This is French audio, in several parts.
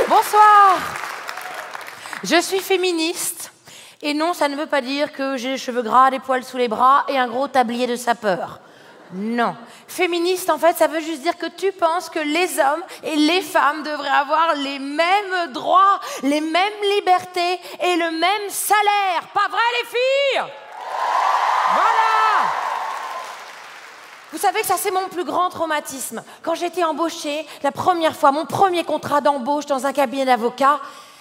Bonsoir. Je suis féministe. Et non, ça ne veut pas dire que j'ai les cheveux gras, des poils sous les bras et un gros tablier de sapeur. Non. Féministe, en fait, ça veut juste dire que tu penses que les hommes et les femmes devraient avoir les mêmes droits, les mêmes libertés et le même salaire. Pas vrai, les filles? Voilà. Vous savez que ça, c'est mon plus grand traumatisme. Quand j'étais embauchée, la première fois, mon premier contrat d'embauche dans un cabinet d'avocats,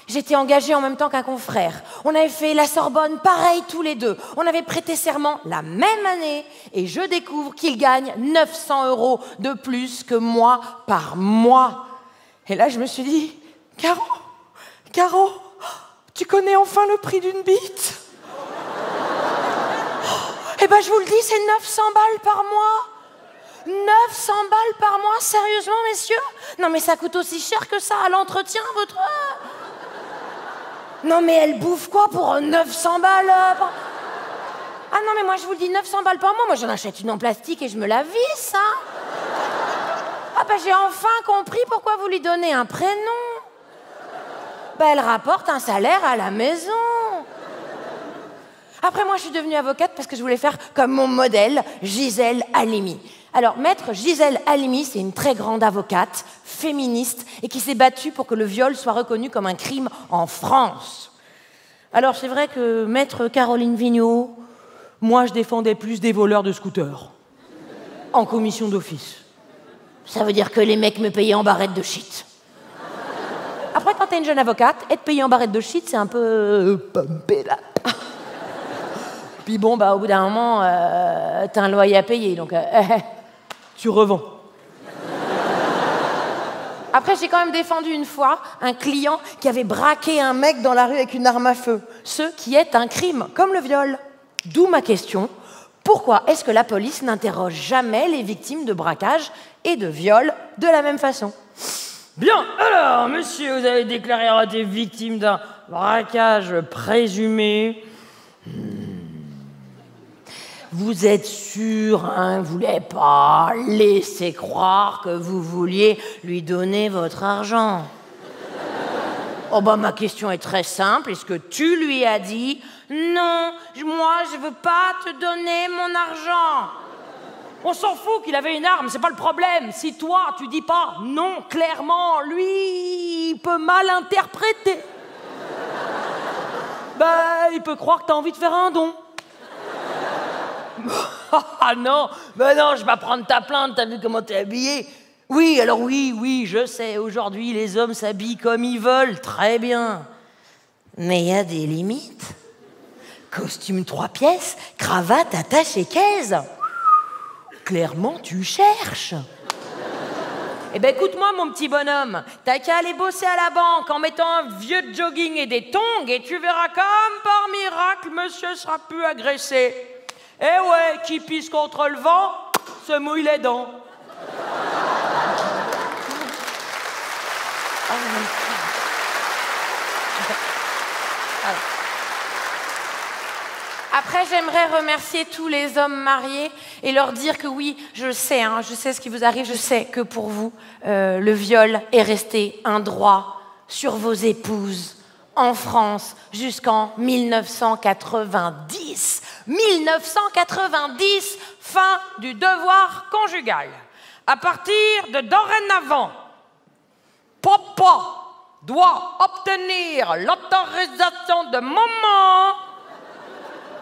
j'étais engagée en même temps qu'un confrère. On avait fait la Sorbonne, pareil tous les deux. On avait prêté serment la même année et je découvre qu'il gagne 900 € de plus que moi par mois. Et là, je me suis dit, Caro, tu connais enfin le prix d'une bite? Eh ben, je vous le dis, c'est 900 balles par mois. 900 balles par mois, sérieusement, messieurs? Non, mais ça coûte aussi cher que ça à l'entretien, votre... Non, mais elle bouffe quoi pour 900 balles Ah non, mais moi, je vous le dis, 900 balles par mois, moi, j'en achète une en plastique et je me la visse, hein. Ah ben, j'ai enfin compris pourquoi vous lui donnez un prénom. Ben, elle rapporte un salaire à la maison. Après, moi, je suis devenue avocate parce que je voulais faire comme mon modèle, Gisèle Halimi. Alors, maître Gisèle Halimi, c'est une très grande avocate, féministe, et qui s'est battue pour que le viol soit reconnu comme un crime en France. Alors, c'est vrai que maître Caroline Vigneault, moi, je défendais plus des voleurs de scooters, en commission d'office. Ça veut dire que les mecs me payaient en barrette de shit. Après, quand t'es une jeune avocate, être payée en barrette de shit, c'est un peu... pompé, là. Puis bon, bah, au bout d'un moment, t'as un loyer à payer, donc tu revends. Après, j'ai quand même défendu une fois un client qui avait braqué un mec dans la rue avec une arme à feu, ce qui est un crime, comme le viol. D'où ma question, pourquoi est-ce que la police n'interroge jamais les victimes de braquage et de viol de la même façon? Bien, alors, monsieur, vous avez déclaré avoir été victime d'un braquage présumé. Vous êtes sûr, hein, vous voulez pas laisser croire que vous vouliez lui donner votre argent? Oh bah ma question est très simple. Est-ce que tu lui as dit « Non, moi je veux pas te donner mon argent » On s'en fout qu'il avait une arme, c'est pas le problème. Si toi, tu dis pas non clairement, lui, il peut mal interpréter. Bah, il peut croire que t'as envie de faire un don. Ah non, bah non, je vais pas prendre ta plainte, t'as vu comment t'es habillé? Oui, alors oui, je sais, aujourd'hui les hommes s'habillent comme ils veulent, très bien. Mais il y a des limites. Costume 3 pièces, cravate, attache et caisse. Clairement, tu cherches. Eh ben écoute-moi mon petit bonhomme, t'as qu'à aller bosser à la banque en mettant un vieux jogging et des tongs et tu verras comme par miracle, monsieur sera plus agressé. Eh ouais, qui pisse contre le vent, se mouille les dents. Après, j'aimerais remercier tous les hommes mariés et leur dire que oui, je sais ce qui vous arrive, je sais que pour vous, le viol est resté un droit sur vos épouses en France jusqu'en 1990. 1990, fin du devoir conjugal. À partir de dorénavant, papa doit obtenir l'autorisation de maman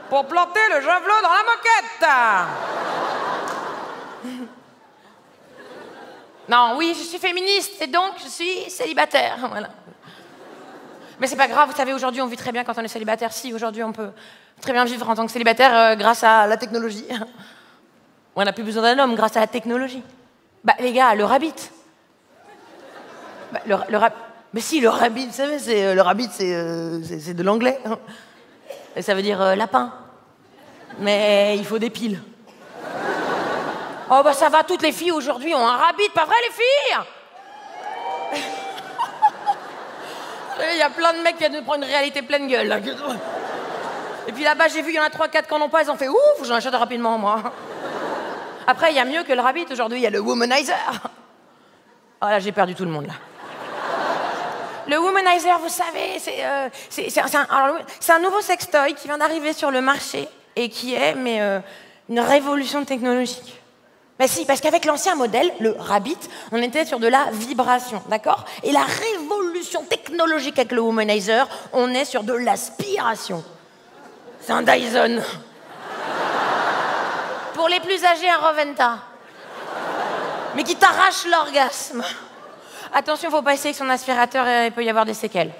pour planter le javelot dans la moquette. Non, oui, je suis féministe et donc je suis célibataire. Voilà. Mais c'est pas grave, vous savez, aujourd'hui on vit très bien quand on est célibataire. Si, aujourd'hui on peut très bien vivre en tant que célibataire grâce à la technologie. On n'a plus besoin d'un homme grâce à la technologie. Bah les gars, le rabbit. Bah, mais si, le rabbit, vous savez, le rabbit c'est de l'anglais. Et ça veut dire lapin. Mais il faut des piles. Oh bah ça va, toutes les filles aujourd'hui ont un rabbit, pas vrai les filles? Il y a plein de mecs qui viennent de prendre une réalité pleine gueule. Là. Et puis là-bas, j'ai vu, il y en a 3-4 qui n'en ont pas, ils ont fait ouf, j'en achète rapidement, moi. Après, il y a mieux que le rabbit aujourd'hui, il y a le womanizer. Ah là, j'ai perdu tout le monde, là. Le Womanizer, vous savez, c'est un nouveau sextoy qui vient d'arriver sur le marché et qui est une révolution technologique. Ben si, parce qu'avec l'ancien modèle, le Rabbit, on était sur de la vibration, d'accord? Et la révolution technologique avec le Womanizer, on est sur de l'aspiration. C'est un Dyson. Pour les plus âgés, un Roventa. Mais qui t'arrache l'orgasme. Attention, faut pas essayer avec son aspirateur, il peut y avoir des séquelles.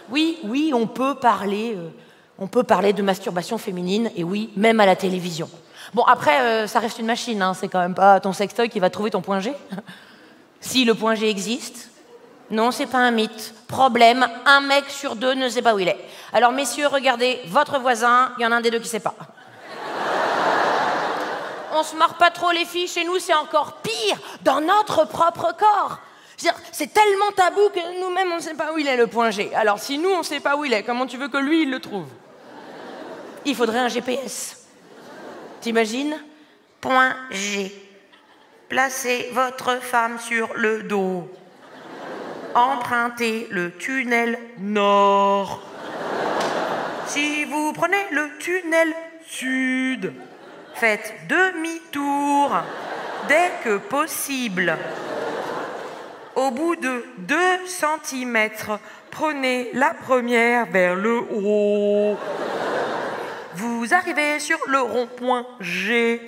Oui, on peut parler de masturbation féminine, et oui, même à la télévision. Bon, après, ça reste une machine, hein, c'est quand même pas ton sextoy qui va trouver ton point G. Si le point G existe, non, c'est pas un mythe. Problème, un mec sur 2 ne sait pas où il est. Alors, messieurs, regardez, votre voisin, il y en a un des deux qui sait pas. On se marre pas trop les filles, chez nous c'est encore pire, dans notre propre corps. C'est tellement tabou que nous-mêmes on ne sait pas où il est le point G. Alors si nous on ne sait pas où il est, comment tu veux que lui il le trouve? Il faudrait un GPS. T'imagines? Point G. Placez votre femme sur le dos. Empruntez le tunnel nord. Si vous prenez le tunnel sud, faites demi-tour dès que possible. Au bout de 2 cm, prenez la première vers le haut. Vous arrivez sur le rond-point G.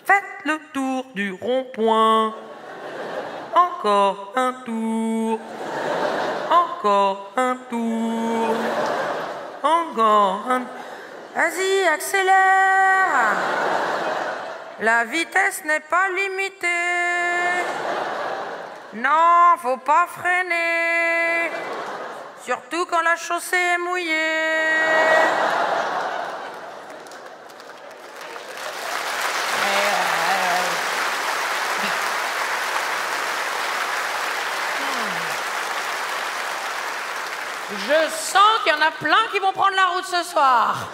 Faites le tour du rond-point. Encore un tour. Encore un tour. Encore un tour. Vas-y, accélère. La vitesse n'est pas limitée. Non, faut pas freiner. Surtout quand la chaussée est mouillée. Je sens qu'il y en a plein qui vont prendre la route ce soir.